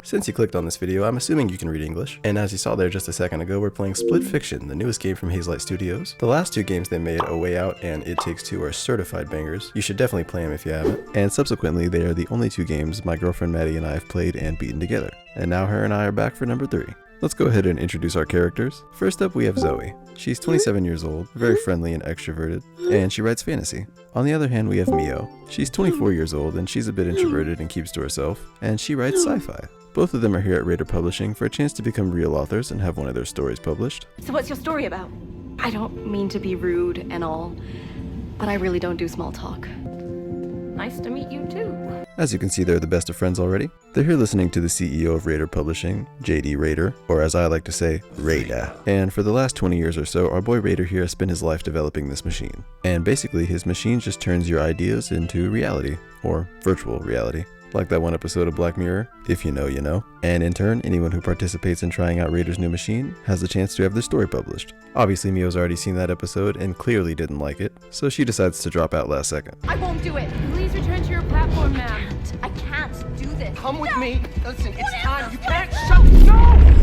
Since you clicked on this video, I'm assuming you can read English, and as you saw there just a second ago, we're playing Split Fiction, the newest game from Hazelight Studios. The last two games they made, A Way Out and It Takes Two, are certified bangers. You should definitely play them if you haven't. And subsequently, they are the only two games my girlfriend Maddie and I have played and beaten together. And now her and I are back for number 3. Let's go ahead and introduce our characters. First up, we have Zoe. She's 27 years old, very friendly and extroverted, and she writes fantasy. On the other hand, we have Mio. She's 24 years old, and she's a bit introverted and keeps to herself, and she writes sci-fi. Both of them are here at Raider Publishing for a chance to become real authors and have one of their stories published. So what's your story about? I don't mean to be rude and all, but I really don't do small talk. Nice to meet you too. As you can see, they're the best of friends already. They're here listening to the CEO of Raider Publishing, JD Raider, or as I like to say, Raider. And for the last 20 years or so, our boy Raider here has spent his life developing this machine. And basically, his machine just turns your ideas into reality, or virtual reality. Like that one episode of Black Mirror, if you know, you know. And in turn, anyone who participates in trying out Raider's new machine has the chance to have their story published. Obviously, Mio's already seen that episode and clearly didn't like it, so she decides to drop out last second. I won't do it. Please return to your platform, ma'am. I can't do this. Come with me. Listen, it's time. You can't shut. No!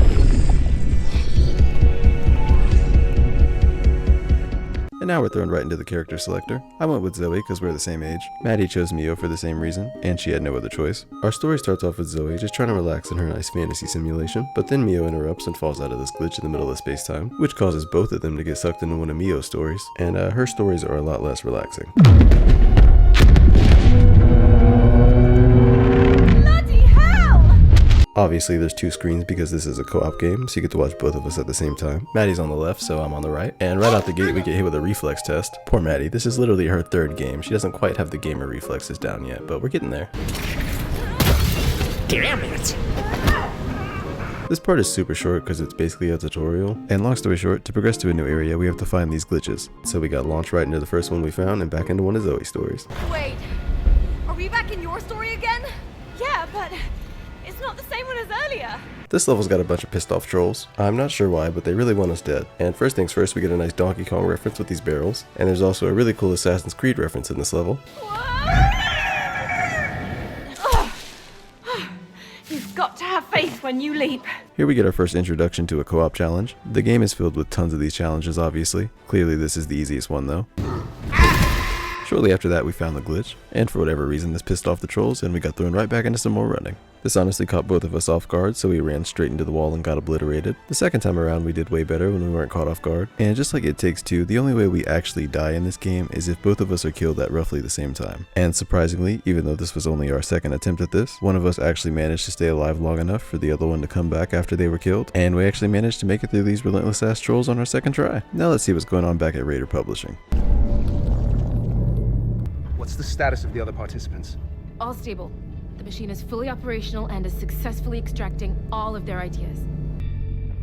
And now we're thrown right into the character selector. I went with Zoe because we're the same age. Maddie chose Mio for the same reason, and she had no other choice. Our story starts off with Zoe just trying to relax in her nice fantasy simulation, but then Mio interrupts and falls out of this glitch in the middle of space-time, which causes both of them to get sucked into one of Mio's stories, and her stories are a lot less relaxing. Obviously, there's two screens because this is a co-op game, so you get to watch both of us at the same time. Maddie's on the left, so I'm on the right. And right out the gate, we get hit with a reflex test. Poor Maddie, this is literally her third game. She doesn't quite have the gamer reflexes down yet, but we're getting there. Damn it! This part is super short because it's basically a tutorial. And long story short, to progress to a new area, we have to find these glitches. So we got launched right into the first one we found and back into one of Zoe's stories. Wait, are we back in your story again? Yeah, but it's not the same one as earlier. This level's got a bunch of pissed off trolls. I'm not sure why, but they really want us dead. And first things first, we get a nice Donkey Kong reference with these barrels. And there's also a really cool Assassin's Creed reference in this level. You've got to have faith when you leap. Here we get our first introduction to a co-op challenge. The game is filled with tons of these challenges, obviously. Clearly this is the easiest one though. Shortly after that, we found the glitch, and for whatever reason this pissed off the trolls and we got thrown right back into some more running. This honestly caught both of us off guard, so we ran straight into the wall and got obliterated. The second time around we did way better when we weren't caught off guard, and just like It Takes Two, the only way we actually die in this game is if both of us are killed at roughly the same time. And surprisingly, even though this was only our second attempt at this, one of us actually managed to stay alive long enough for the other one to come back after they were killed, and we actually managed to make it through these relentless ass trolls on our second try. Now let's see what's going on back at Raider Publishing. What's the status of the other participants? All stable. The machine is fully operational and is successfully extracting all of their ideas.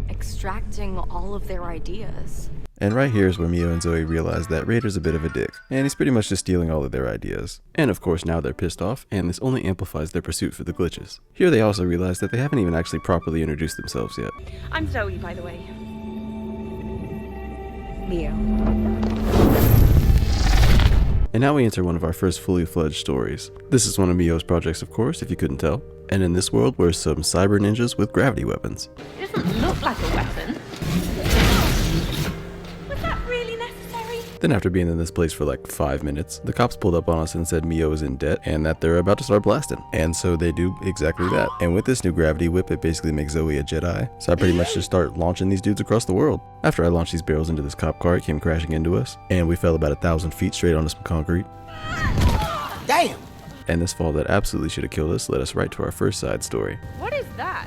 Extracting all of their ideas. And right here is where Mio and Zoe realize that Raider's a bit of a dick, and he's pretty much just stealing all of their ideas. And of course now they're pissed off, and this only amplifies their pursuit for the glitches. Here they also realize that they haven't even actually properly introduced themselves yet. I'm Zoe, by the way. Mio. And now we enter one of our first fully fledged stories. This is one of Mio's projects, of course, if you couldn't tell. And in this world, we're some cyber ninjas with gravity weapons. It doesn't look like a weapon. Was that really necessary? Then after being in this place for like 5 minutes, the cops pulled up on us and said Mio is in debt and that they're about to start blasting. And so they do exactly that. And with this new gravity whip, it basically makes Zoe a Jedi. So I pretty much just start launching these dudes across the world. After I launched these barrels into this cop car, it came crashing into us. And we fell about 1,000 feet straight onto some concrete. Damn! And this fall that absolutely should have killed us led us right to our first side story. What is that?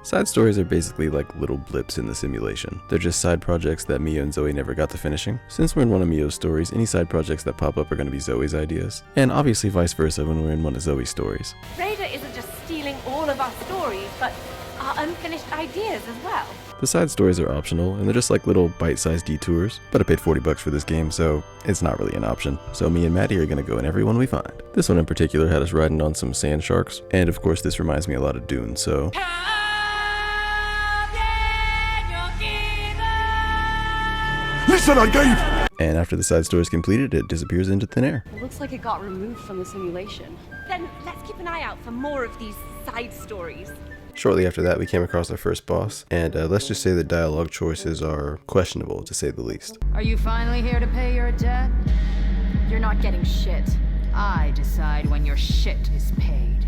Side stories are basically like little blips in the simulation. They're just side projects that Mio and Zoe never got to finishing. Since we're in one of Mio's stories, any side projects that pop up are going to be Zoe's ideas. And obviously vice versa when we're in one of Zoe's stories. Raider isn't just stealing all of our stories, but our unfinished ideas as well. The side stories are optional, and they're just like little bite-sized detours, but I paid $40 for this game, so it's not really an option. So me and Maddie are gonna go in every one we find. This one in particular had us riding on some sand sharks, and of course this reminds me a lot of Dune, so... Listen, I gave... And after the side story is completed, it disappears into thin air. It looks like it got removed from the simulation. Then let's keep an eye out for more of these side stories. Shortly after that, we came across our first boss, and let's just say the dialogue choices are questionable, to say the least. Are you finally here to pay your debt? You're not getting shit. I decide when your shit is paid.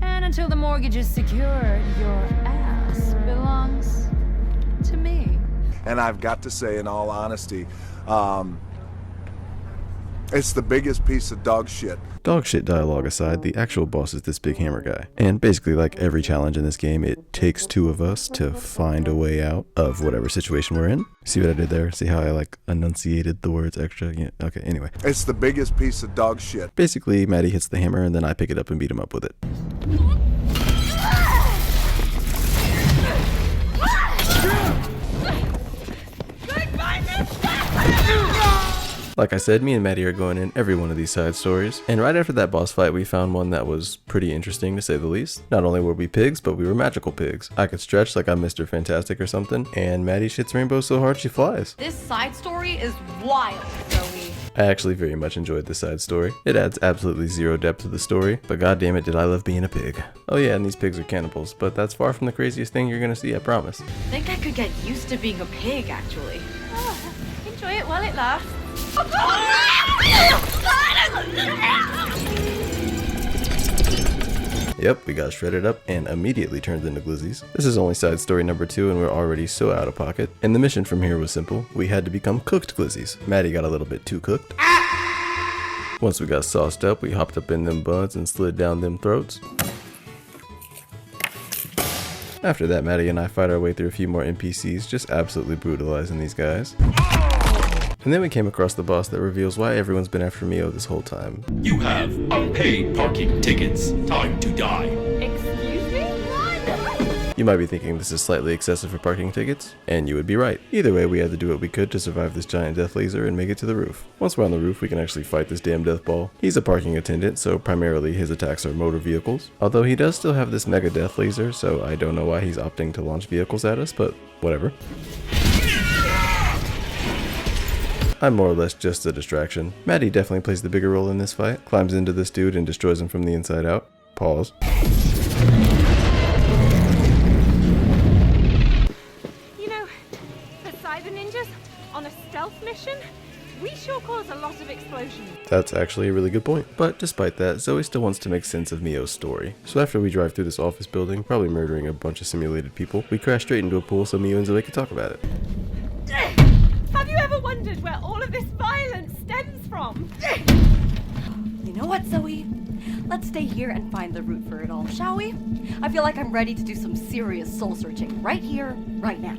And until the mortgage is secured, your ass belongs to me. And I've got to say, in all honesty, it's the biggest piece of dog shit. Dog shit dialogue aside, the actual boss is this big hammer guy. And basically, like every challenge in this game, it takes two of us to find a way out of whatever situation we're in. See what I did there? See how I like enunciated the words extra? Yeah, okay, anyway. It's the biggest piece of dog shit. Basically, Maddie hits the hammer and then I pick it up and beat him up with it. Like I said, me and Maddie are going in every one of these side stories, and right after that boss fight we found one that was pretty interesting to say the least. Not only were we pigs, but we were magical pigs. I could stretch like I'm Mr. Fantastic or something, and Maddie shits rainbows so hard she flies. This side story is wild, Zoe. I actually very much enjoyed this side story. It adds absolutely zero depth to the story, but goddamn it did I love being a pig. Oh yeah, and these pigs are cannibals, but that's far from the craziest thing you're gonna see, I promise. I think I could get used to being a pig, actually. Enjoy it while it lasts. Yep, we got shredded up and immediately turned into glizzies. This is only side story number 2 and we're already so out of pocket. And the mission from here was simple. We had to become cooked glizzies. Maddie got a little bit too cooked. Once we got sauced up, we hopped up in them buns and slid down them throats. After that, Maddie and I fight our way through a few more NPCs, just absolutely brutalizing these guys. And then we came across the boss that reveals why everyone's been after Mio this whole time. You have unpaid parking tickets. Time to die. Excuse me? What? You might be thinking this is slightly excessive for parking tickets, and you would be right. Either way, we had to do what we could to survive this giant death laser and make it to the roof. Once we're on the roof, we can actually fight this damn death ball. He's a parking attendant, so primarily his attacks are motor vehicles. Although he does still have this mega death laser, so I don't know why he's opting to launch vehicles at us, but whatever. I'm more or less just a distraction. Maddie definitely plays the bigger role in this fight. Climbs into this dude and destroys him from the inside out. Pause. You know, for cyber ninjas on a stealth mission, we sure cause a lot of explosions. That's actually a really good point. But despite that, Zoe still wants to make sense of Mio's story. So after we drive through this office building, probably murdering a bunch of simulated people, we crash straight into a pool so Mio and Zoe can talk about it. Have you ever wondered where all of this violence stems from? You know what, Zoe? Let's stay here and find the root for it all, shall we? I feel like I'm ready to do some serious soul searching right here, right now.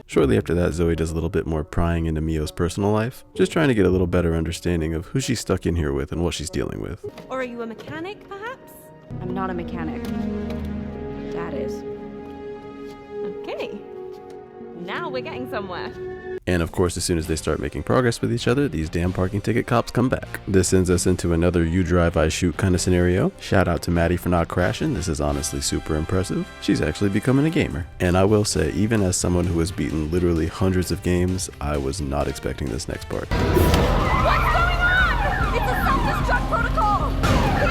Shortly after that, Zoe does a little bit more prying into Mio's personal life, just trying to get a little better understanding of who she's stuck in here with and what she's dealing with. Or are you a mechanic, perhaps? I'm not a mechanic. Dad is. Okay. Now we're getting somewhere. And of course, as soon as they start making progress with each other, these damn parking ticket cops come back. This sends us into another you drive, I shoot kind of scenario. Shout out to Maddie for not crashing. This is honestly super impressive. She's actually becoming a gamer. And I will say, even as someone who has beaten literally hundreds of games, I was not expecting this next part. What's going on? It's a self-destruct protocol! Here!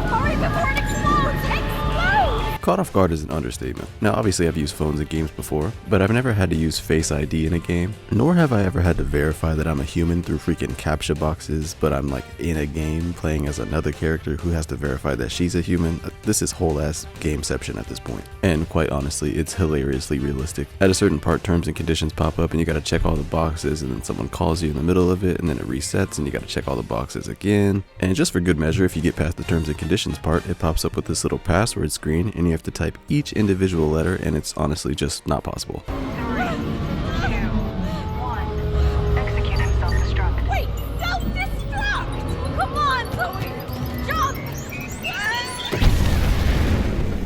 Hurry before it explodes! Explode! Caught off guard is an understatement. Now obviously I've used phones in games before, but I've never had to use Face ID in a game, nor have I ever had to verify that I'm a human through freaking CAPTCHA boxes, but I'm like in a game playing as another character who has to verify that she's a human. This is whole ass gameception at this point. And quite honestly, it's hilariously realistic. At a certain part, terms and conditions pop up and you gotta check all the boxes, and then someone calls you in the middle of it and then it resets and you gotta check all the boxes again. And just for good measure, if you get past the terms and conditions part, it pops up with this little password screen and you have to type each individual letter, and it's honestly just not possible. 3, 2, 1. Executing self-destruct. Wait! Self-destruct! Come on, Zoe! Jump!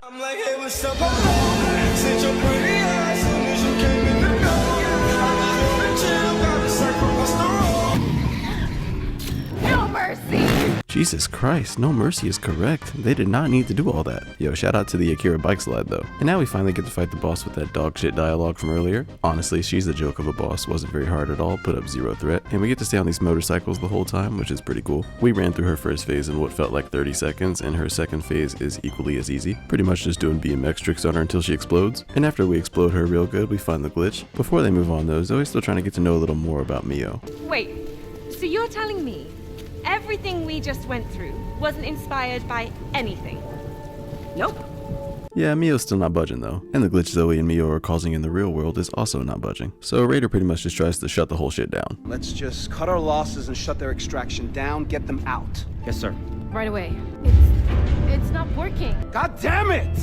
I'm like, hey, what's up? Since your pretty ass, soon as you came in the door, I just wanna chill, got a circle across the road. No mercy! Jesus Christ, no mercy is correct. They did not need to do all that. Yo, shout out to the Akira bike slide though. And now we finally get to fight the boss with that dog shit dialogue from earlier. Honestly, she's the joke of a boss. Wasn't very hard at all, put up 0 threat. And we get to stay on these motorcycles the whole time, which is pretty cool. We ran through her first phase in what felt like 30 seconds, and her second phase is equally as easy. Pretty much just doing BMX tricks on her until she explodes. And after we explode her real good, we find the glitch. Before they move on though, Zoe's still trying to get to know a little more about Mio. Wait, so you're telling me everything we just went through wasn't inspired by anything? Nope. Yeah, Mio's still not budging though, and the glitch Zoe and Mio are causing in the real world is also not budging. So Raider pretty much just tries to shut the whole shit down. Let's just cut our losses and shut their extraction down, get them out. Yes, sir. Right away. It's not working. God damn it!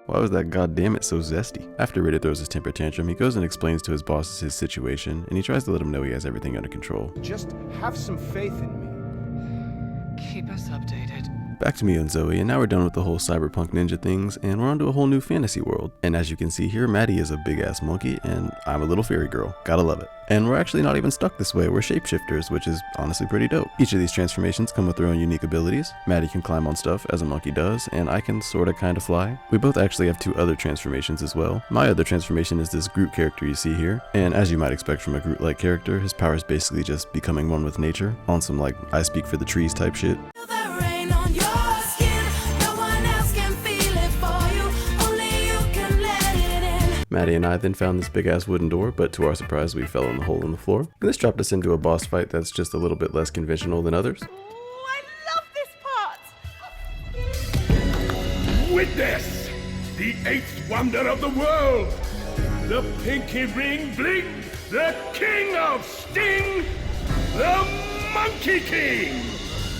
Why was that goddamn it so zesty? After Raider throws his temper tantrum, he goes and explains to his bosses his situation, and he tries to let him know he has everything under control. Just have some faith in me. Keep us updated. Back to Mio and Zoe, and now we're done with the whole cyberpunk ninja things, and we're onto a whole new fantasy world. And as you can see here, Maddie is a big ass monkey, and I'm a little fairy girl. Gotta love it. And we're actually not even stuck this way, we're shapeshifters, which is honestly pretty dope. Each of these transformations come with their own unique abilities. Maddie can climb on stuff, as a monkey does, and I can sorta kinda fly. We both actually have 2 other transformations as well. My other transformation is this Groot character you see here, and as you might expect from a Groot-like character, his power is basically just becoming one with nature, on some like, I speak for the trees type shit. Maddie and I then found this big ass wooden door, but to our surprise we fell in the hole in the floor. And this dropped us into a boss fight that's just a little bit less conventional than others. Oh, I love this part! Witness the 8th wonder of the world, the Pinky Ring Blink, the King of Sting, the Monkey King!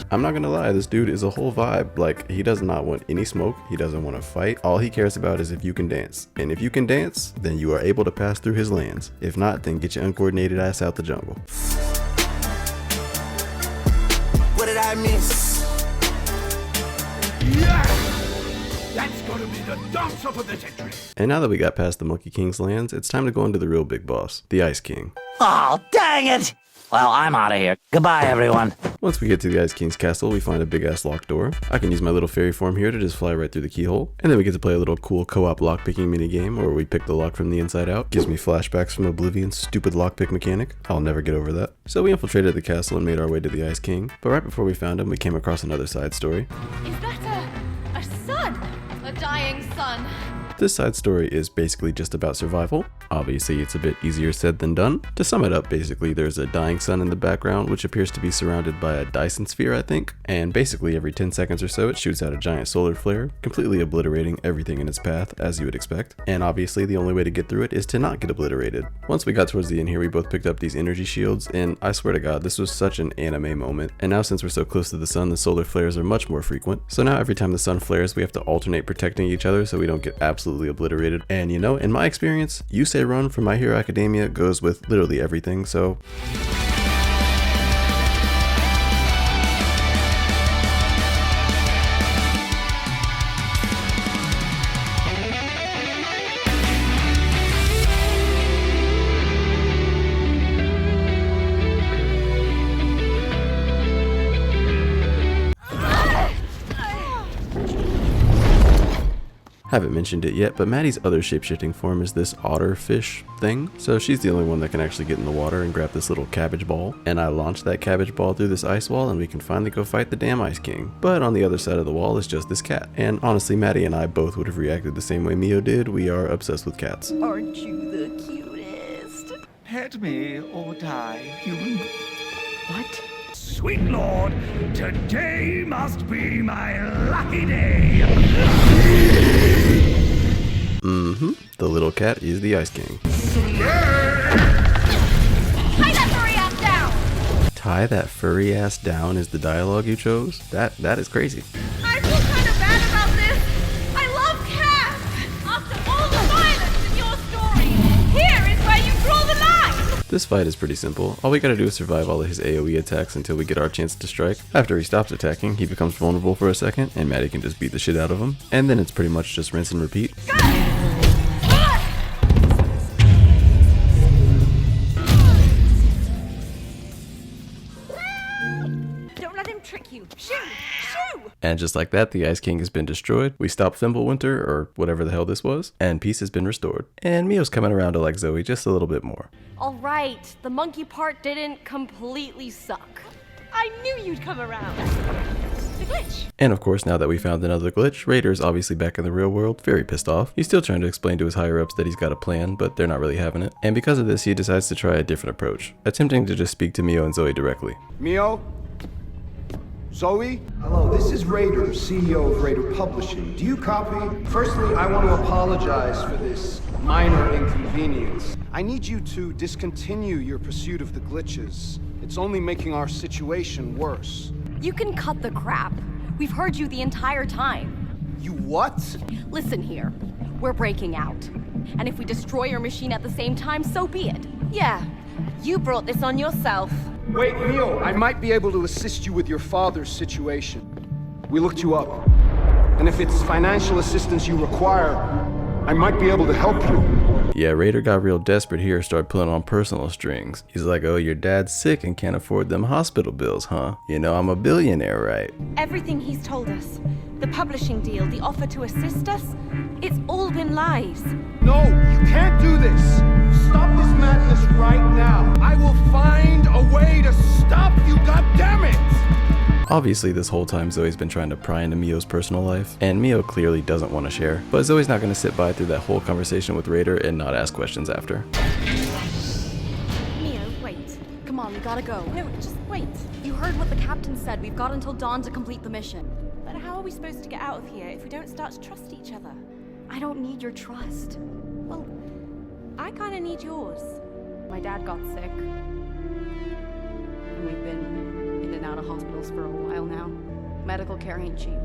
I'm not gonna lie, this dude is a whole vibe. Like, he does not want any smoke, he doesn't want to fight. All he cares about is if you can dance. And if you can dance, then you are able to pass through his lands. If not, then get your uncoordinated ass out the jungle. What did I miss? Yeah! That's gonna be the dance of the century! And now that we got past the Monkey King's lands, it's time to go into the real big boss, the Ice King. Oh, dang it! Well, I'm out of here. Goodbye, everyone. Once we get to the Ice King's castle, we find a big ass locked door. I can use my little fairy form here to just fly right through the keyhole. And then we get to play a little cool co-op lockpicking mini game where we pick the lock from the inside out. Gives me flashbacks from Oblivion's stupid lockpick mechanic. I'll never get over that. So we infiltrated the castle and made our way to the Ice King. But right before we found him, we came across another side story. Is that a sun? A dying sun. This side story is basically just about survival. Obviously, it's a bit easier said than done. To sum it up, basically, there's a dying sun in the background, which appears to be surrounded by a Dyson sphere, I think. And basically, every 10 seconds or so, it shoots out a giant solar flare, completely obliterating everything in its path, as you would expect. And obviously, the only way to get through it is to not get obliterated. Once we got towards the end here, we both picked up these energy shields, and I swear to God, this was such an anime moment. And now, since we're so close to the sun, the solar flares are much more frequent. So now, every time the sun flares, we have to alternate protecting each other so we don't get absolutely obliterated. And you know, in my experience, you say run from My Hero Academia goes with literally everything, so... Haven't mentioned it yet, but Maddie's other shapeshifting form is this otter fish thing. So she's the only one that can actually get in the water and grab this little cabbage ball. And I launched that cabbage ball through this ice wall and we can finally go fight the damn Ice King. But on the other side of the wall is just this cat. And honestly, Maddie and I both would have reacted the same way Mio did. We are obsessed with cats. Aren't you the cutest? Pet me or die, human. What? Sweet Lord, today must be my lucky day! The little cat is the Ice King. Tie that furry ass down! Tie that furry ass down is the dialogue you chose? That is crazy. I feel kind of bad about this. I love cats! After all the violence in your story, here is where you draw the line! This fight is pretty simple. All we gotta do is survive all of his AoE attacks until we get our chance to strike. After he stops attacking, he becomes vulnerable for a second, and Maddie can just beat the shit out of him. And then it's pretty much just rinse and repeat. Don't let him trick you. Shoo! Shoo! And just like that, the Ice King has been destroyed. We stopped Thimblewinter, or whatever the hell this was, and peace has been restored. And Mio's coming around to like Zoe just a little bit more. Alright, the monkey part didn't completely suck. I knew you'd come around. The glitch. And of course, now that we found another glitch, Raider's obviously back in the real world, very pissed off. He's still trying to explain to his higher-ups that he's got a plan, but they're not really having it. And because of this, he decides to try a different approach, attempting to just speak to Mio and Zoe directly. Mio? Zoe? Hello, this is Raider, CEO of Raider Publishing. Do you copy? Firstly, I want to apologize for this minor inconvenience. I need you to discontinue your pursuit of the glitches. It's only making our situation worse. You can cut the crap. We've heard you the entire time. You what? Listen here. We're breaking out. And if we destroy your machine at the same time, so be it. Yeah, you brought this on yourself. Wait, Mio, I might be able to assist you with your father's situation. We looked you up. And if it's financial assistance you require, I might be able to help you. Yeah, Raider got real desperate here, started pulling on personal strings. He's like, oh, your dad's sick and can't afford them hospital bills, huh? You know, I'm a billionaire, right? Everything he's told us, the publishing deal, the offer to assist us, it's all been lies. No, you can't do this. Stop this madness right now. I will find a way to stop you, goddammit! Obviously, this whole time Zoe's been trying to pry into Mio's personal life, and Mio clearly doesn't want to share. But Zoe's not going to sit by through that whole conversation with Raider and not ask questions after. Mio, wait. Come on, we gotta go. No, just wait. You heard what the captain said. We've got until dawn to complete the mission. But how are we supposed to get out of here if we don't start to trust each other? I don't need your trust. Well, I kinda need yours. My dad got sick. And we've been in and out of hospitals for a while now. Medical care ain't cheap.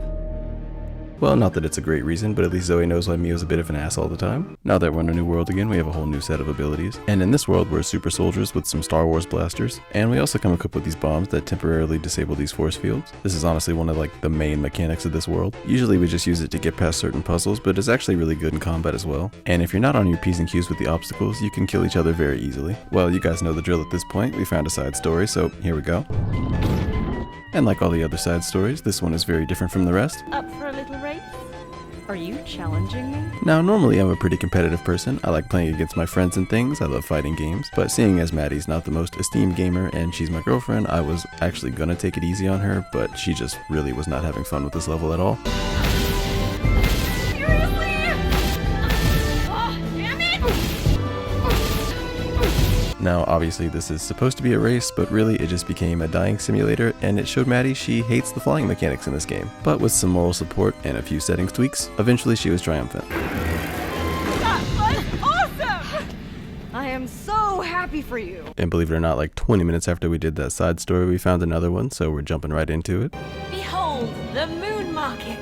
Well, not that it's a great reason, but at least Zoe knows why Mio's a bit of an ass all the time. Now that we're in a new world again, we have a whole new set of abilities. And in this world, we're super soldiers with some Star Wars blasters. And we also come equipped with these bombs that temporarily disable these force fields. This is honestly one of like the main mechanics of this world. Usually we just use it to get past certain puzzles, but it's actually really good in combat as well. And if you're not on your P's and Q's with the obstacles, you can kill each other very easily. Well, you guys know the drill at this point. We found a side story, so here we go. And like all the other side stories, this one is very different from the rest. Up for a little race? Are you challenging me? Now, normally I'm a pretty competitive person. I like playing against my friends and things. I love fighting games. But seeing as Maddie's not the most esteemed gamer and she's my girlfriend, I was actually gonna take it easy on her, but she just really was not having fun with this level at all. Seriously? Oh, damn it! Now, obviously this is supposed to be a race, but really it just became a dying simulator, and it showed Maddie she hates the flying mechanics in this game. But with some moral support and a few settings tweaks, eventually she was triumphant. That was awesome! I am so happy for you. And believe it or not, like 20 minutes after we did that side story, we found another one, so we're jumping right into it. Behold, the moon market,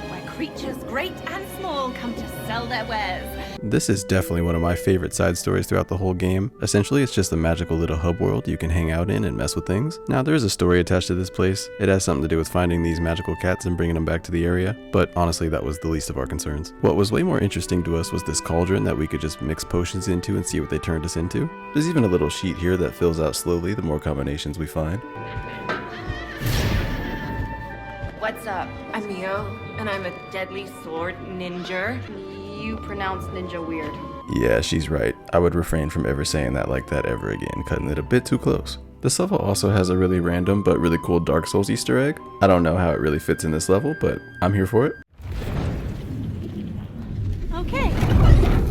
where creatures great and small come to sell their wares. This is definitely one of my favorite side stories throughout the whole game. Essentially, it's just a magical little hub world you can hang out in and mess with things. Now, there is a story attached to this place. It has something to do with finding these magical cats and bringing them back to the area, but honestly, that was the least of our concerns. What was way more interesting to us was this cauldron that we could just mix potions into and see what they turned us into. There's even a little sheet here that fills out slowly the more combinations we find. What's up? I'm Mio, and I'm a deadly sword ninja. You pronounce ninja weird. Yeah, she's right. I would refrain from ever saying that like that ever again, cutting it a bit too close. This level also has a really random but really cool Dark Souls Easter egg. I don't know how it really fits in this level, but I'm here for it. Okay,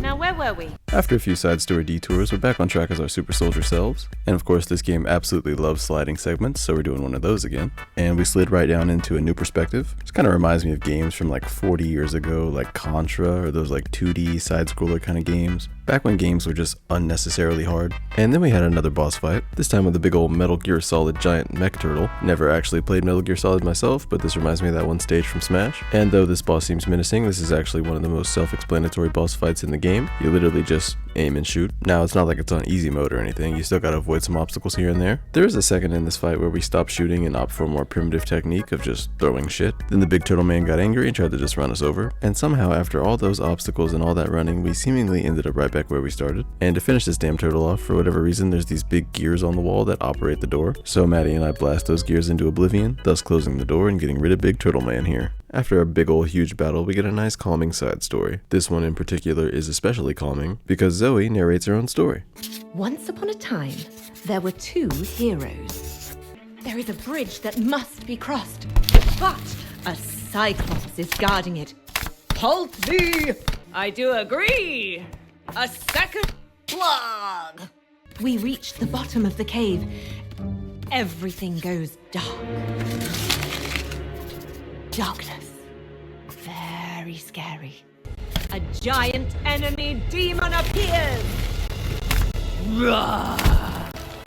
now where were we? After a few side story detours, we're back on track as our super soldier selves. And of course, this game absolutely loves sliding segments, so we're doing one of those again. And we slid right down into a new perspective. This kind of reminds me of games from like 40 years ago, like Contra, or those like 2D side-scroller kind of games. Back when games were just unnecessarily hard. And then we had another boss fight, this time with a big old Metal Gear Solid giant mech turtle. Never actually played Metal Gear Solid myself, but this reminds me of that one stage from Smash. And though this boss seems menacing, this is actually one of the most self-explanatory boss fights in the game. You literally just aim and shoot. Now, it's not like it's on easy mode or anything, you still gotta avoid some obstacles here and there. There is a second in this fight where we stopped shooting and opt for a more primitive technique of just throwing shit. Then the big turtle man got angry and tried to just run us over. And somehow, after all those obstacles and all that running, we seemingly ended up right back back where we started. And to finish this damn turtle off, for whatever reason, there's these big gears on the wall that operate the door. So Maddie and I blast those gears into oblivion, thus closing the door and getting rid of Big Turtle Man here. After a big ol' huge battle, we get a nice calming side story. This one in particular is especially calming because Zoe narrates her own story. Once upon a time, there were two heroes. There is a bridge that must be crossed, but a Cyclops is guarding it. Halt thee! I do agree. A second Plug! We reach the bottom of the cave. Everything goes dark. Darkness. Very scary. A giant enemy demon appears.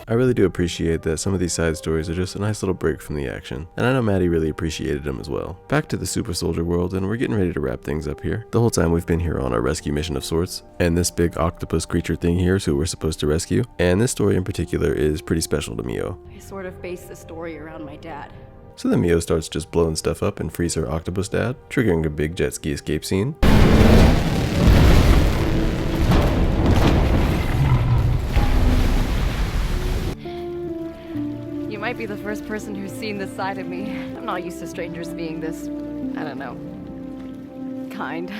I really do appreciate that some of these side stories are just a nice little break from the action, and I know Maddie really appreciated them as well. Back to the super soldier world, and we're getting ready to wrap things up here. The whole time we've been here on our rescue mission of sorts, and this big octopus creature thing here is who we're supposed to rescue, and this story in particular is pretty special to Mio. I sort of based the story around my dad. So then Mio starts just blowing stuff up and frees her octopus dad, triggering a big jet ski escape scene. You might be the first person who's seen this side of me. I'm not used to strangers being this, I don't know, kind.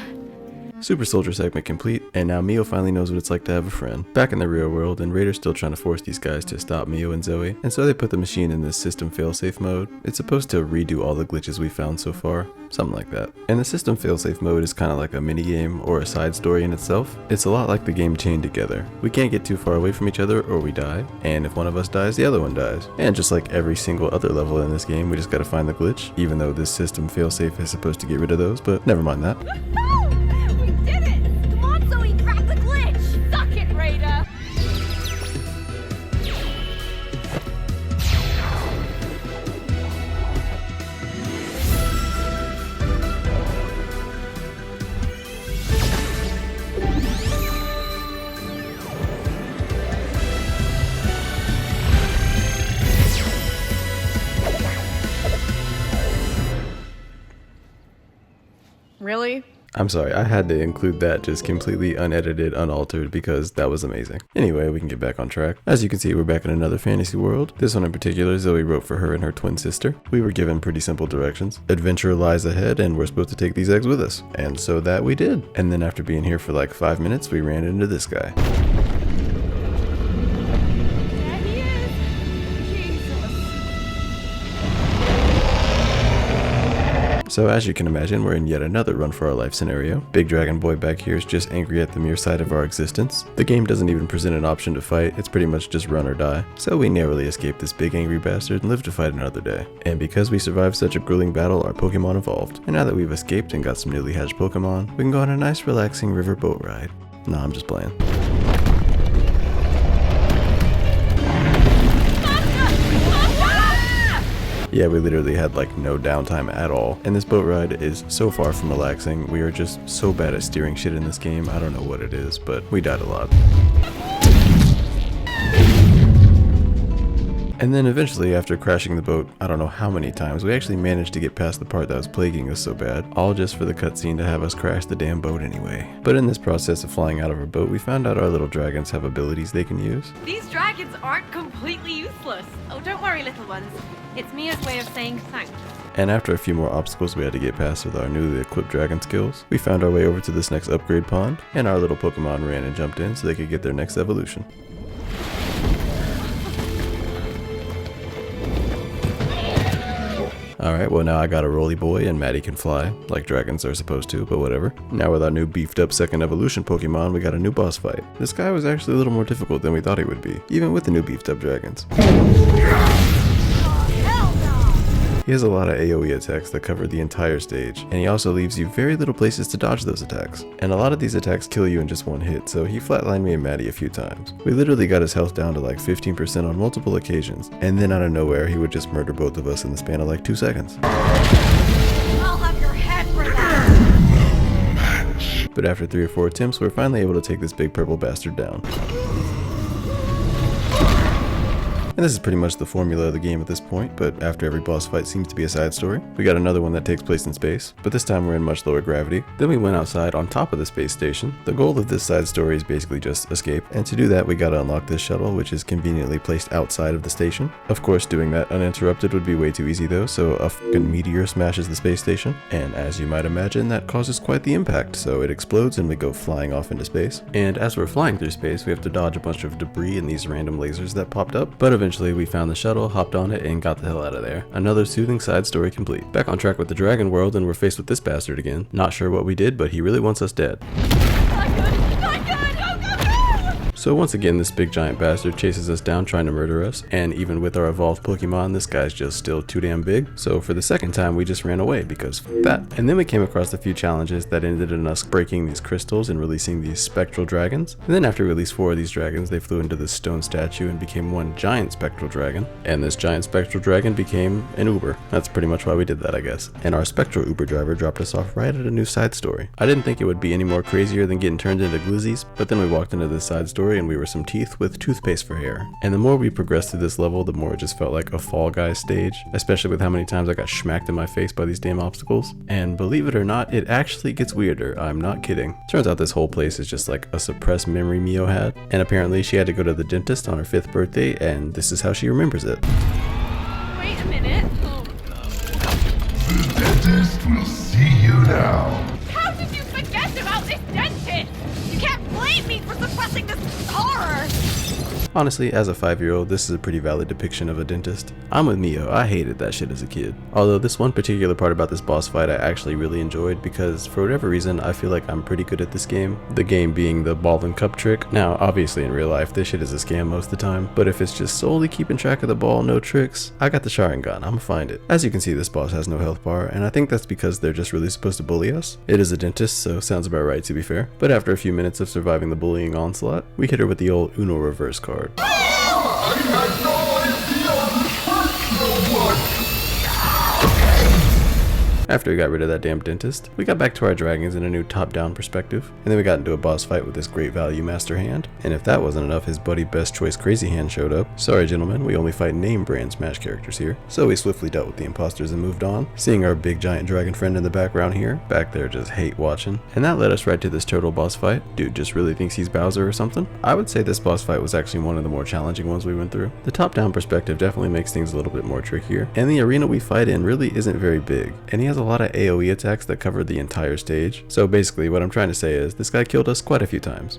Super Soldier segment complete, and now Mio finally knows what it's like to have a friend. Back in the real world, and Raider's still trying to force these guys to stop Mio and Zoe, and so they put the machine in this system failsafe mode. It's supposed to redo all the glitches we found so far, something like that. And the system failsafe mode is kind of like a minigame or a side story in itself. It's a lot like the game Chained Together. We can't get too far away from each other or we die, and if one of us dies, the other one dies. And just like every single other level in this game, we just gotta find the glitch, even though this system failsafe is supposed to get rid of those, but never mind that. Really? I'm sorry, I had to include that just completely unedited, unaltered, because that was amazing. Anyway, we can get back on track. As you can see, we're back in another fantasy world. This one in particular, Zoe wrote for her and her twin sister. We were given pretty simple directions. Adventure lies ahead, and we're supposed to take these eggs with us. And so that we did. And then after being here for like 5 minutes, we ran into this guy. So as you can imagine, we're in yet another run for our life scenario. Big Dragon Boy back here is just angry at the mere sight of our existence. The game doesn't even present an option to fight, it's pretty much just run or die. So we narrowly escaped this big angry bastard and lived to fight another day. And because we survived such a grueling battle, our Pokemon evolved. And now that we've escaped and got some newly hatched Pokemon, we can go on a nice relaxing river boat ride. Nah, I'm just playing. Yeah, we literally had like no downtime at all, and this boat ride is so far from relaxing. We are just so bad at steering shit in this game. I don't know what it is, but we died a lot. And then eventually, after crashing the boat I don't know how many times, we actually managed to get past the part that was plaguing us so bad, all just for the cutscene to have us crash the damn boat anyway. But in this process of flying out of our boat, we found out our little dragons have abilities they can use. These dragons aren't completely useless. Oh, don't worry, little ones. It's Mia's way of saying thanks. And after a few more obstacles we had to get past with our newly equipped dragon skills, we found our way over to this next upgrade pond, and our little Pokemon ran and jumped in so they could get their next evolution. Alright, well now I got a Roly Boy and Maddie can fly, like dragons are supposed to, but whatever. Now with our new beefed up second evolution Pokemon, we got a new boss fight. This guy was actually a little more difficult than we thought he would be, even with the new beefed up dragons. He has a lot of AoE attacks that cover the entire stage, and he also leaves you very little places to dodge those attacks. And a lot of these attacks kill you in just one hit, so he flatlined me and Maddie a few times. We literally got his health down to like 15% on multiple occasions, and then out of nowhere he would just murder both of us in the span of like 2 seconds. I'll have your head for that! But after 3 or 4 attempts, we were finally able to take this big purple bastard down. And this is pretty much the formula of the game at this point, but after every boss fight seems to be a side story. We got another one that takes place in space, but this time we're in much lower gravity. Then we went outside on top of the space station. The goal of this side story is basically just escape, and to do that we gotta unlock this shuttle, which is conveniently placed outside of the station. Of course, doing that uninterrupted would be way too easy though, so a fucking meteor smashes the space station, and as you might imagine, that causes quite the impact, so it explodes and we go flying off into space. And as we're flying through space, we have to dodge a bunch of debris and these random lasers that popped up, but eventually we found the shuttle, hopped on it, and got the hell out of there. Another soothing side story complete. Back on track with the dragon world, and we're faced with this bastard again. Not sure what we did, but he really wants us dead. So once again, this big giant bastard chases us down trying to murder us, and even with our evolved Pokemon, this guy's just still too damn big. So for the second time, we just ran away because f that. And then we came across a few challenges that ended in us breaking these crystals and releasing these spectral dragons. And then after we released 4 of these dragons, they flew into this stone statue and became one giant spectral dragon. And this giant spectral dragon became an Uber. That's pretty much why we did that, I guess. And our spectral Uber driver dropped us off right at a new side story. I didn't think it would be any more crazier than getting turned into glizzies, but then we walked into this side story and we were some teeth with toothpaste for hair. And the more we progressed through this level, the more it just felt like a Fall Guys stage, especially with how many times I got smacked in my face by these damn obstacles. And believe it or not, it actually gets weirder. I'm not kidding. Turns out this whole place is just like a suppressed memory Mio had, and apparently she had to go to the dentist on her 5th birthday, and this is how she remembers it. Wait a minute. The dentist will see you now. How did you forget about this dentist? You can't blame me for suppressing this horror. Honestly, as a 5-year-old, this is a pretty valid depiction of a dentist. I'm with Mio, I hated that shit as a kid. Although this one particular part about this boss fight I actually really enjoyed because for whatever reason I feel like I'm pretty good at this game. The game being the ball and cup trick. Now obviously in real life this shit is a scam most of the time, but if it's just solely keeping track of the ball, no tricks, I got the Sharingan, I'ma find it. As you can see, this boss has no health bar, and I think that's because they're just really supposed to bully us. It is a dentist, so sounds about right to be fair. But after a few minutes of surviving the bullying onslaught, we hit her with the old Uno reverse card. After we got rid of that damn dentist, we got back to our dragons in a new top-down perspective, and then we got into a boss fight with this great value Master Hand, and if that wasn't enough, his buddy Best Choice Crazy Hand showed up. Sorry gentlemen, we only fight name brand Smash characters here. So we swiftly dealt with the imposters and moved on, seeing our big giant dragon friend in the background here, back there just hate watching, and that led us right to this turtle boss fight. Dude just really thinks he's Bowser or something. I would say this boss fight was actually one of the more challenging ones we went through. The top-down perspective definitely makes things a little bit more trickier, and the arena we fight in really isn't very big, and he has a lot of AoE attacks that cover the entire stage. So basically what I'm trying to say is this guy killed us quite a few times.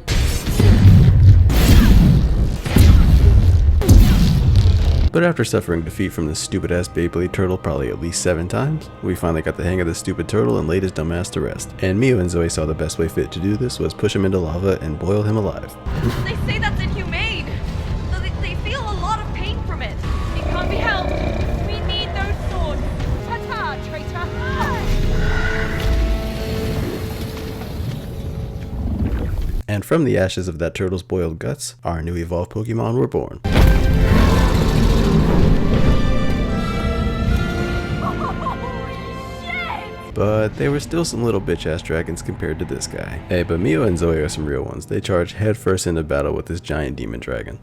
But after suffering defeat from this stupid ass Beyblade turtle probably at least 7 times, we finally got the hang of this stupid turtle and laid his dumb ass to rest. And Mio and Zoe saw the best way fit to do this was push him into lava and boil him alive. They say that's inhumane. They feel a lot of pain from it. It can't be helped. We need those swords. Ta-ta, traitor. And from the ashes of that turtle's boiled guts, our new evolved Pokemon were born. But they were still some little bitch-ass dragons compared to this guy. Hey, but Mio and Zoe are some real ones. They charge headfirst into battle with this giant demon dragon.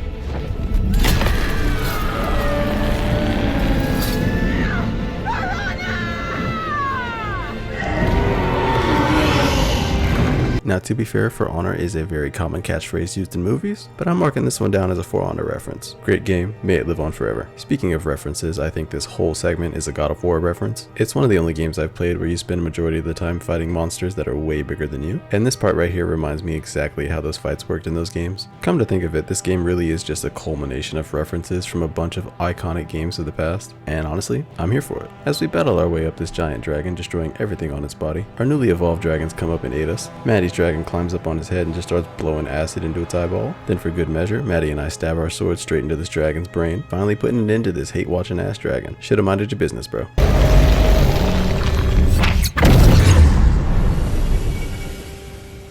Now to be fair, For Honor is a very common catchphrase used in movies, but I'm marking this one down as a For Honor reference. Great game, may it live on forever. Speaking of references, I think this whole segment is a God of War reference. It's one of the only games I've played where you spend a majority of the time fighting monsters that are way bigger than you, and this part right here reminds me exactly how those fights worked in those games. Come to think of it, this game really is just a culmination of references from a bunch of iconic games of the past, and honestly, I'm here for it. As we battle our way up this giant dragon, destroying everything on its body, our newly evolved dragons come up and aid us. Maddie's dragon climbs up on his head and just starts blowing acid into its eyeball. Then for good measure, Maddie and I stab our swords straight into this dragon's brain, finally putting an end to this hate-watching ass dragon. Should've minded your business, bro.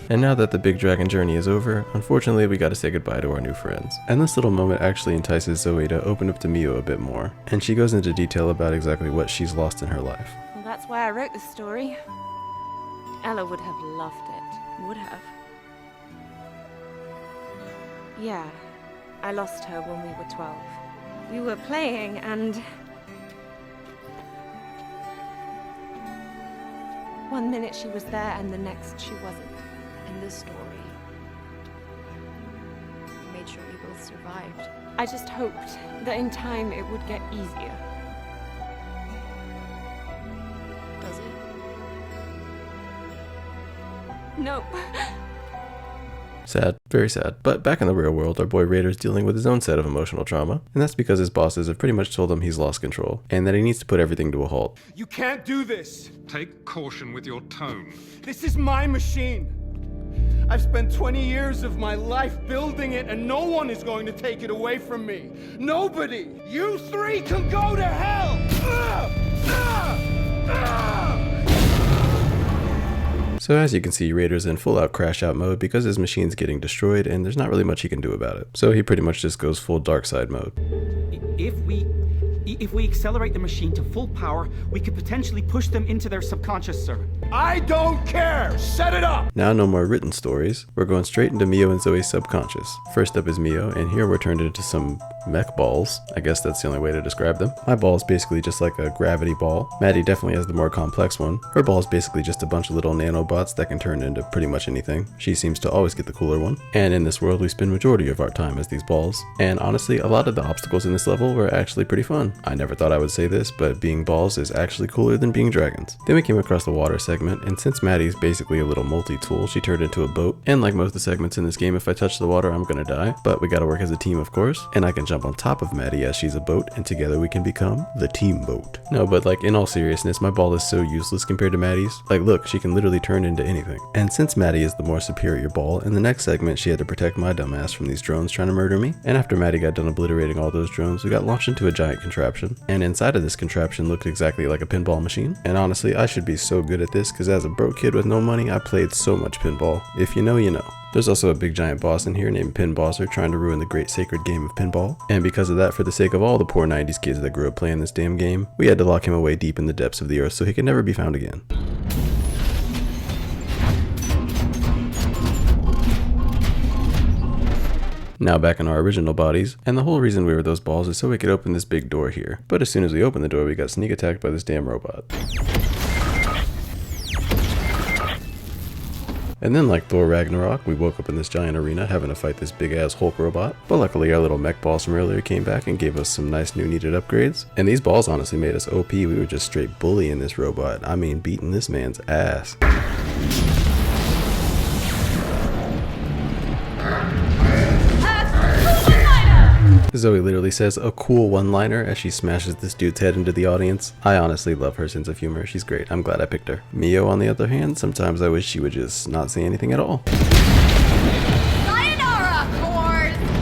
And now that the big dragon journey is over, unfortunately we gotta say goodbye to our new friends. And this little moment actually entices Zoe to open up to Mio a bit more, and she goes into detail about exactly what she's lost in her life. Well, that's why I wrote this story. Ella would have loved it. Would have. Yeah, I lost her when we were 12. We were playing and... one minute she was there and the next she wasn't. In this story, you made sure you both survived. I just hoped that in time it would get easier. Does it? Nope. Sad, very sad. But back in the real world, our boy Raider's dealing with his own set of emotional trauma, and that's because his bosses have pretty much told him he's lost control, and that he needs to put everything to a halt. You can't do this! Take caution with your tone. This is my machine! I've spent 20 years of my life building it, and no one is going to take it away from me. Nobody! You three can go to hell! So as you can see, Raider's in full out crash out mode because his machine's getting destroyed and there's not really much he can do about it. So he pretty much just goes full dark side mode. If we accelerate the machine to full power, we could potentially push them into their subconscious, sir. I don't care! Set it up! Now no more written stories. We're going straight into Mio and Zoe's subconscious. First up is Mio, and here we're turned into some mech balls. I guess that's the only way to describe them. My ball is basically just like a gravity ball. Maddie definitely has the more complex one. Her ball is basically just a bunch of little nanobots that can turn into pretty much anything. She seems to always get the cooler one. And in this world, we spend majority of our time as these balls. And honestly, a lot of the obstacles in this level were actually pretty fun. I never thought I would say this, but being balls is actually cooler than being dragons. Then we came across the water segment, and since Maddie's basically a little multi-tool, she turned into a boat. And like most of the segments in this game, if I touch the water, I'm gonna die. But we gotta work as a team, of course. And I can jump on top of Maddie as she's a boat, and together we can become the team boat. No, but like in all seriousness, my ball is so useless compared to Maddie's. Like look, she can literally turn into anything. And since Maddie is the more superior ball, in the next segment she had to protect my dumbass from these drones trying to murder me. And after Maddie got done obliterating all those drones, we got launched into a giant contraption. And inside of this contraption looked exactly like a pinball machine. And honestly, I should be so good at this because as a broke kid with no money, I played so much pinball. If you know, you know. There's also a big giant boss in here named Pinbosser trying to ruin the great sacred game of pinball. And because of that, for the sake of all the poor 90s kids that grew up playing this damn game, we had to lock him away deep in the depths of the earth so he could never be found again. Now back in our original bodies, and the whole reason we were those balls is so we could open this big door here. But as soon as we opened the door, we got sneak attacked by this damn robot. And then like Thor Ragnarok, we woke up in this giant arena having to fight this big ass Hulk robot. But luckily our little mech balls from earlier came back and gave us some nice new needed upgrades. And these balls honestly made us OP. We were just straight bullying this robot. I mean beating this man's ass. Zoe literally says a cool one-liner as she smashes this dude's head into the audience. I honestly love her sense of humor. She's great. I'm glad I picked her. Mio, on the other hand, sometimes I wish she would just not say anything at all.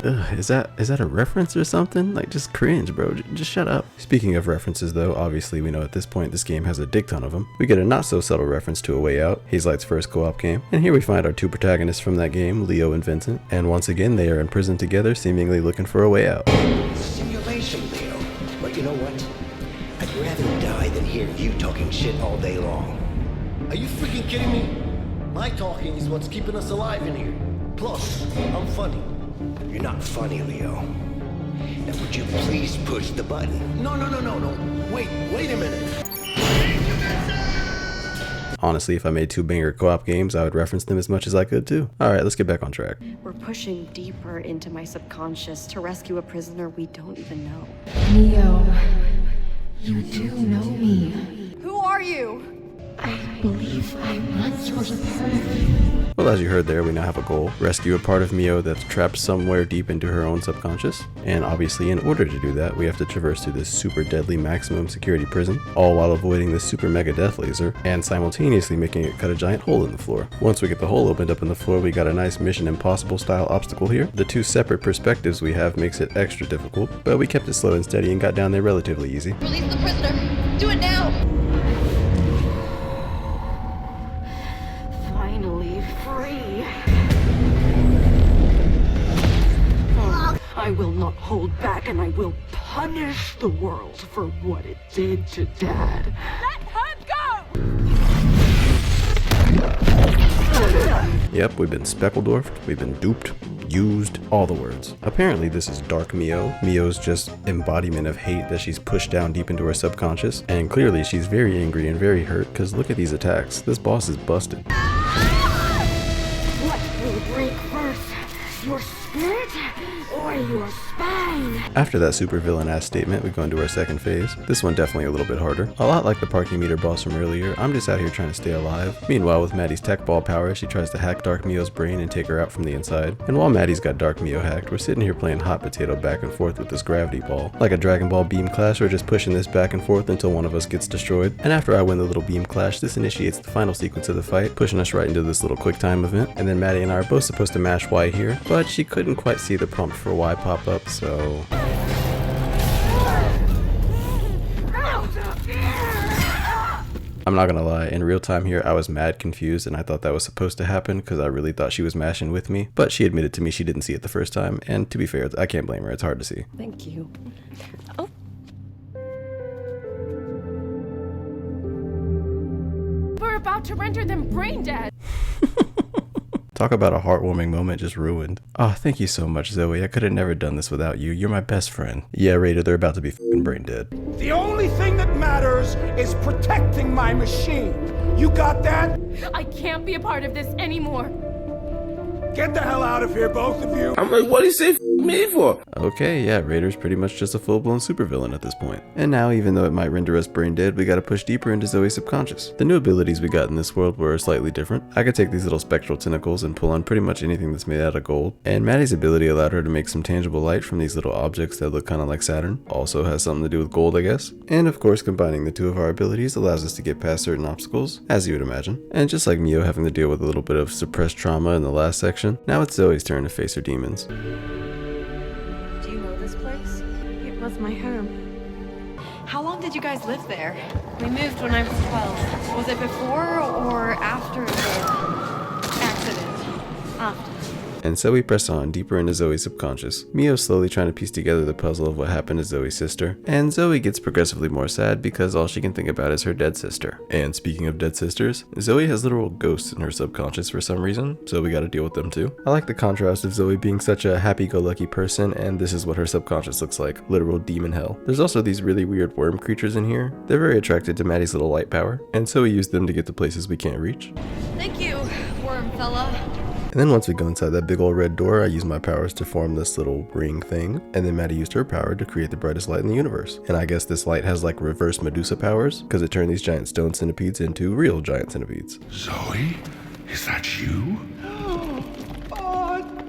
Ugh, is that a reference or something? Like, just cringe, bro. Just shut up. Speaking of references, though, obviously we know at this point this game has a dick ton of them. We get a not-so-subtle reference to A Way Out, Hazelight's first co-op game. And here we find our two protagonists from that game, Leo and Vincent. And once again, they are in prison together, seemingly looking for a way out. It's simulation, Leo. But you know what? I'd rather die than hear you talking shit all day long. Are you freaking kidding me? My talking is what's keeping us alive in here. Plus, I'm funny. You're not funny, Leo. Now would you please push the button? No. Wait a minute. Honestly, if I made two banger co-op games, I would reference them as much as I could too. Alright, let's get back on track. We're pushing deeper into my subconscious to rescue a prisoner we don't even know. Mio, you do know me. Who are you? I believe I once was a part of you. Well, as you heard there, we now have a goal. Rescue a part of Mio that's trapped somewhere deep into her own subconscious. And obviously, in order to do that, we have to traverse through this super deadly maximum security prison, all while avoiding this super mega death laser, and simultaneously making it cut a giant hole in the floor. Once we get the hole opened up in the floor, we got a nice Mission Impossible style obstacle here. The two separate perspectives we have makes it extra difficult, but we kept it slow and steady and got down there relatively easy. Release the prisoner! Do it now! Finally free. I will not hold back, and I will punish the world for what it did to Dad. Let her go! Yep, we've been Speckledorfed, we've been duped. used, all the words. Apparently this is Dark Mio. Mio's just embodiment of hate that she's pushed down deep into her subconscious, and clearly she's very angry and very hurt because look at these attacks. This boss is busted. What will break first? Your spirit or your spine? After that super villain ass statement, we go into our second phase. This one definitely a little bit harder. A lot like the parking meter boss from earlier, I'm just out here trying to stay alive. Meanwhile, with Maddie's tech ball power, she tries to hack Dark Mio's brain and take her out from the inside. And while Maddie's got Dark Mio hacked, we're sitting here playing hot potato back and forth with this gravity ball. Like a Dragon Ball beam clash, we're just pushing this back and forth until one of us gets destroyed. And after I win the little beam clash, this initiates the final sequence of the fight, pushing us right into this little quick time event. And then Maddie and I are both supposed to mash Y here, but she couldn't quite see the prompt for Y pop up, so... I'm not gonna lie, in real time here I was mad confused and I thought that was supposed to happen because I really thought she was mashing with me, but she admitted to me she didn't see it the first time, and to be fair, I can't blame her, it's hard to see. Thank you. Oh. We're about to render them brain dead. Talk about a heartwarming moment just ruined. Oh, thank you so much, Zoe. I could have never done this without you. You're my best friend. Yeah, Raider, they're about to be f***ing brain dead. The only thing that matters is protecting my machine. You got that? I can't be a part of this anymore. Get the hell out of here, both of you. I'm like, what do you say me for? Okay, yeah, Raider's pretty much just a full-blown supervillain at this point. And now, even though it might render us brain dead, we gotta push deeper into Zoe Subconscious. The new abilities we got in this world were slightly different. I could take these little spectral tentacles and pull on pretty much anything that's made out of gold. And Maddie's ability allowed her to make some tangible light from these little objects that look kind of like Saturn. Also has something to do with gold, I guess. And of course, combining the two of our abilities allows us to get past certain obstacles, as you would imagine. And just like Mio having to deal with a little bit of suppressed trauma in the last section, now it's Zoe's turn to face her demons. Do you know this place? It was my home. How long did you guys live there? We moved when I was 12. Was it before or after the accident? After. And so we press on deeper into Zoe's subconscious. Mio's slowly trying to piece together the puzzle of what happened to Zoe's sister, and Zoe gets progressively more sad because all she can think about is her dead sister. And speaking of dead sisters, Zoe has literal ghosts in her subconscious for some reason, so we gotta deal with them too. I like the contrast of Zoe being such a happy-go-lucky person, and this is what her subconscious looks like, literal demon hell. There's also these really weird worm creatures in here. They're very attracted to Maddie's little light power, and so we use them to get to places we can't reach. Thank you, worm fella. And then once we go inside that big old red door, I use my powers to form this little ring thing, and then Maddie used her power to create the brightest light in the universe. And I guess this light has like reverse Medusa powers, because it turned these giant stone centipedes into real giant centipedes. Zoe? Is that you? Oh,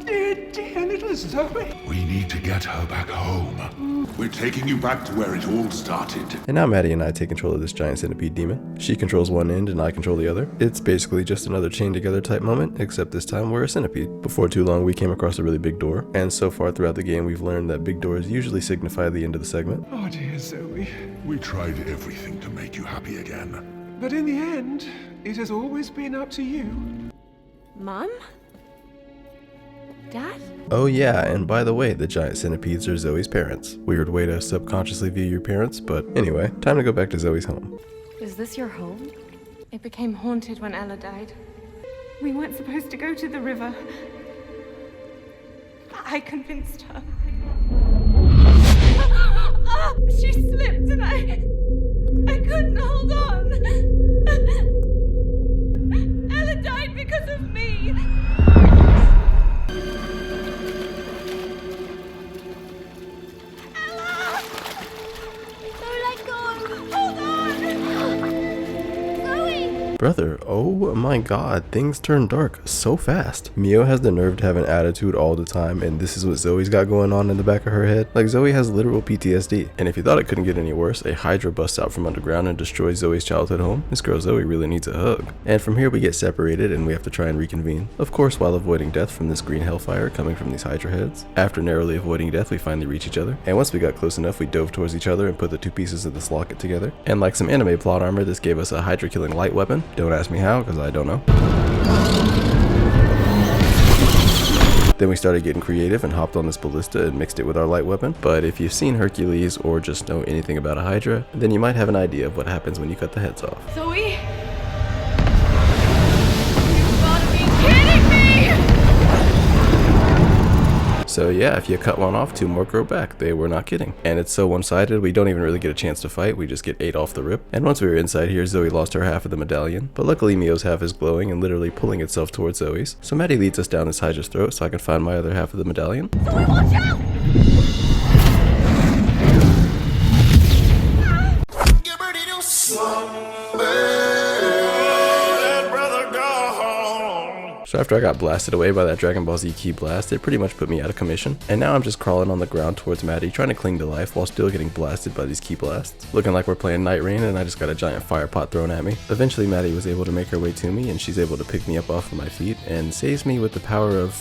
dear little Zoe. We need to get her back home. We're taking you back to where it all started. And now Maddie and I take control of this giant centipede demon. She controls one end and I control the other. It's basically just another chain together type moment, except this time we're a centipede. Before too long we came across a really big door, and so far throughout the game we've learned that big doors usually signify the end of the segment. Oh, dear Zoe. We tried everything to make you happy again. But in the end, it has always been up to you. Mom? Dad? Oh yeah, and by the way, the giant centipedes are Zoe's parents. Weird way to subconsciously view your parents, but anyway, time to go back to Zoe's home. Is this your home? It became haunted when Ella died. We weren't supposed to go to the river. I convinced her. She slipped and I couldn't hold on. Ella died because of me. Ella! Don't let go! Hold on! Zoe! Brother, oh my god, things turn dark so fast. Mio has the nerve to have an attitude all the time, and this is what Zoe's got going on in the back of her head. Like, Zoe has literal PTSD. And if you thought it couldn't get any worse, a Hydra busts out from underground and destroys Zoe's childhood home. This girl Zoe really needs a hug. And from here we get separated and we have to try and reconvene. Of course, while avoiding death from this green hellfire coming from these Hydra heads. After narrowly avoiding death, we finally reach each other. And once we got close enough, we dove towards each other and put the two pieces of this locket together. And like some anime plot armor, this gave us a Hydra killing light weapon. Don't ask me how, because I don't know. Then we started getting creative and hopped on this ballista and mixed it with our light weapon. But if you've seen Hercules or just know anything about a Hydra, then you might have an idea of what happens when you cut the heads off. Zoe? You gotta be kidding me! So yeah, if you cut one off, 2 more grow back. They were not kidding. And it's so one-sided, we don't even really get a chance to fight, we just get 8 off the rip. And once we were inside here, Zoe lost her half of the medallion, but luckily Mio's half is glowing and literally pulling itself towards Zoe's. So Maddie leads us down this Hydra's throat so I can find my other half of the medallion. Zoe, watch out! So after I got blasted away by that Dragon Ball Z Ki blast, it pretty much put me out of commission. And now I'm just crawling on the ground towards Maddie, trying to cling to life while still getting blasted by these Ki blasts. Looking like we're playing Night Rain and I just got a giant fire pot thrown at me. Eventually Maddie was able to make her way to me and she's able to pick me up off of my feet and saves me with the power of,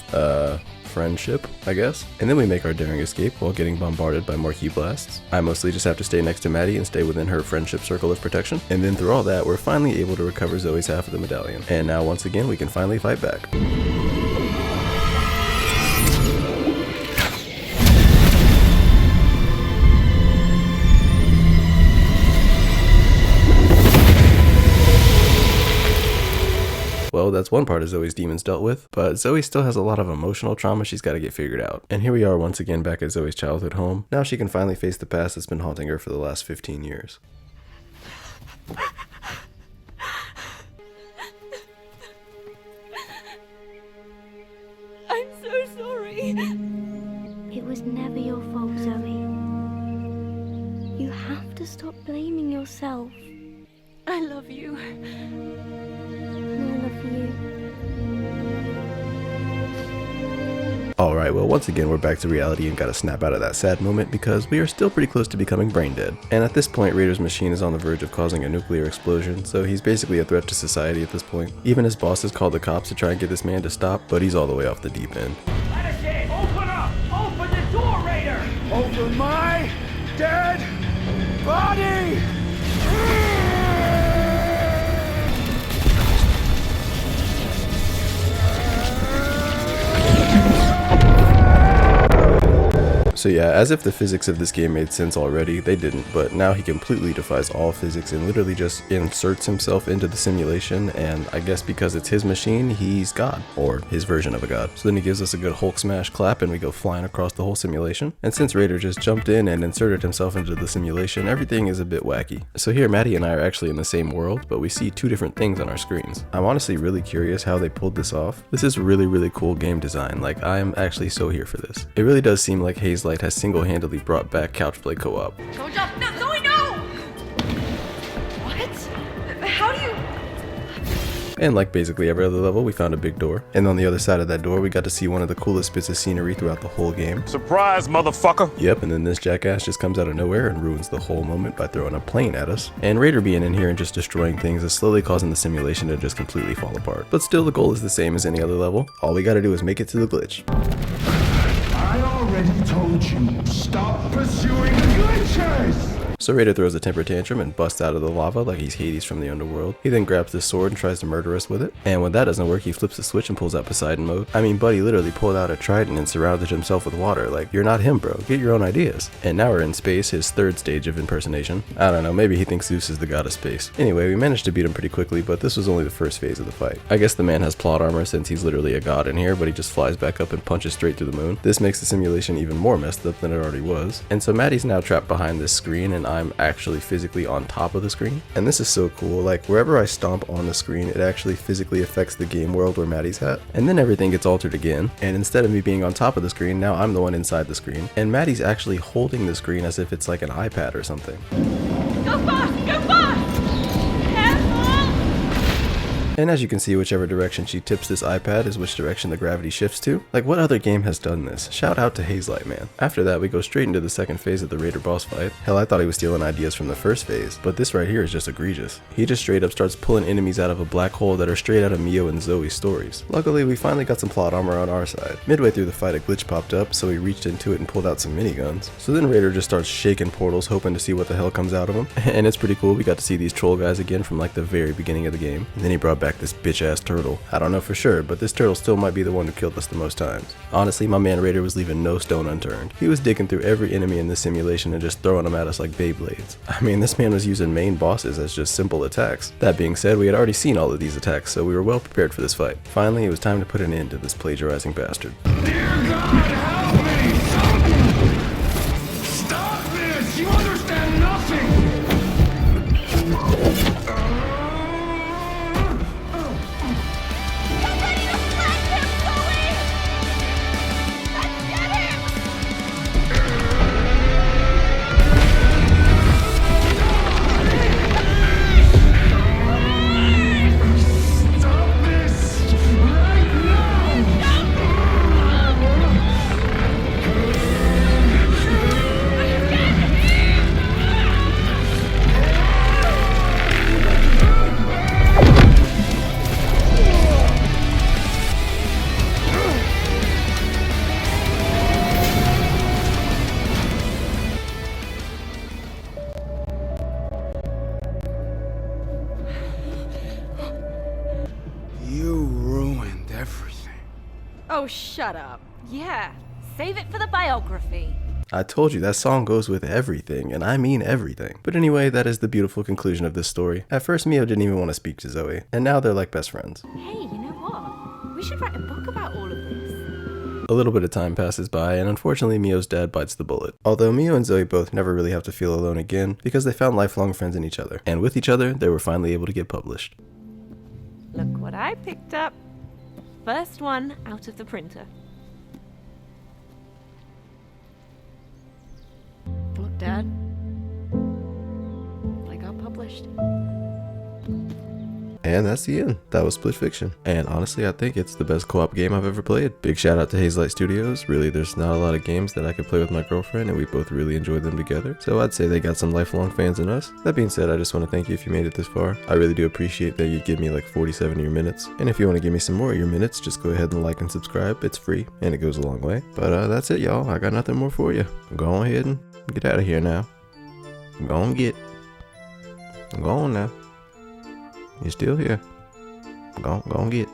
friendship, I guess. And then we make our daring escape while getting bombarded by more Ki blasts. I mostly just have to stay next to Maddie and stay within her friendship circle of protection. And then through all that, we're finally able to recover Zoe's half of the medallion. And now once again, we can finally fight back. Well, that's one part of Zoe's demons dealt with, but Zoe still has a lot of emotional trauma she's got to get figured out. And here we are once again back at Zoe's childhood home. Now she can finally face the past that's been haunting her for the last 15 years. I'm so sorry. It was never your fault, Zoe. You have to stop blaming yourself. I love you. I love you. Alright, well once again we're back to reality and gotta snap out of that sad moment because we are still pretty close to becoming brain dead. And at this point Raider's machine is on the verge of causing a nuclear explosion, so he's basically a threat to society at this point. Even his bosses called the cops to try and get this man to stop, but he's all the way off the deep end. Open up! Open the door, Raider! Over my dead body! So yeah, as if the physics of this game made sense already, they didn't, but now he completely defies all physics and literally just inserts himself into the simulation, and I guess because it's his machine, he's God, or his version of a god. So then he gives us a good Hulk smash clap and we go flying across the whole simulation. And since Raider just jumped in and inserted himself into the simulation, everything is a bit wacky. So here Maddie and I are actually in the same world, but we see 2 different things on our screens. I'm honestly really curious how they pulled this off. This is really cool game design, like I'm actually so here for this. It really does seem like Hazelight has single-handedly brought back couch play co-op. Don't jump! No, Zoe, no! What? How do you... And like basically every other level, we found a big door. And on the other side of that door, we got to see one of the coolest bits of scenery throughout the whole game. Surprise, motherfucker! Yep, and then this jackass just comes out of nowhere and ruins the whole moment by throwing a plane at us. And Raider being in here and just destroying things is slowly causing the simulation to just completely fall apart. But still, the goal is the same as any other level. All we gotta do is make it to the glitch. I already told you, stop pursuing the glitches! So Raider throws a temper tantrum and busts out of the lava like he's Hades from the underworld. He then grabs this sword and tries to murder us with it. And when that doesn't work, he flips the switch and pulls out Poseidon mode. I mean, buddy literally pulled out a trident and surrounded himself with water. Like, you're not him, bro. Get your own ideas. And now we're in space, his 3rd stage of impersonation. I don't know, maybe he thinks Zeus is the god of space. Anyway, we managed to beat him pretty quickly, but this was only the first phase of the fight. I guess the man has plot armor since he's literally a god in here, but he just flies back up and punches straight through the moon. This makes the simulation even more messed up than it already was. And so Maddie's now trapped behind this screen and I'm actually physically on top of the screen. And this is so cool, like wherever I stomp on the screen, it actually physically affects the game world where Maddie's at. And then everything gets altered again, and instead of me being on top of the screen, now I'm the one inside the screen. And Maddie's actually holding the screen as if it's like an iPad or something. Go fast! Go fast! And as you can see, whichever direction she tips this iPad is which direction the gravity shifts to. Like, what other game has done this? Shout out to Hazelight, man. After that, we go straight into the 2nd phase of the Raider boss fight. Hell, I thought he was stealing ideas from the 1st phase, but this right here is just egregious. He just straight up starts pulling enemies out of a black hole that are straight out of Mio and Zoe's stories. Luckily, we finally got some plot armor on our side. Midway through the fight, a glitch popped up, so we reached into it and pulled out some miniguns. So then Raider just starts shaking portals, hoping to see what the hell comes out of them. And it's pretty cool, we got to see these troll guys again from like the very beginning of the game. And then he brought back this bitch-ass turtle. I don't know for sure, but this turtle still might be the one who killed us the most times. Honestly, my man Raider was leaving no stone unturned. He was digging through every enemy in this simulation and just throwing them at us like Beyblades. I mean, this man was using main bosses as just simple attacks. That being said, we had already seen all of these attacks, so we were well prepared for this fight. Finally, it was time to put an end to this plagiarizing bastard. Dear God, help me! Oh, shut up. Yeah, save it for the biography. I told you, that song goes with everything, and I mean everything. But anyway, that is the beautiful conclusion of this story. At first, Mio didn't even want to speak to Zoe, and now they're like best friends. Hey, you know what? We should write a book about all of this. A little bit of time passes by, and unfortunately Mio's dad bites the bullet. Although Mio and Zoe both never really have to feel alone again, because they found lifelong friends in each other. And with each other, they were finally able to get published. Look what I picked up. First one out of the printer. Look, Dad. I got published. And that's the end. That was Split Fiction. And honestly, I think it's the best co-op game I've ever played. Big shout out to Hazelight Studios. Really, there's not a lot of games that I could play with my girlfriend, and we both really enjoyed them together. So I'd say they got some lifelong fans in us. That being said, I just want to thank you if you made it this far. I really do appreciate that you'd give me like 47 of your minutes. And if you want to give me some more of your minutes, just go ahead and like and subscribe. It's free, and it goes a long way. But that's it, y'all. I got nothing more for you. Go ahead and get out of here now. Go on now. You're still here. Go on get.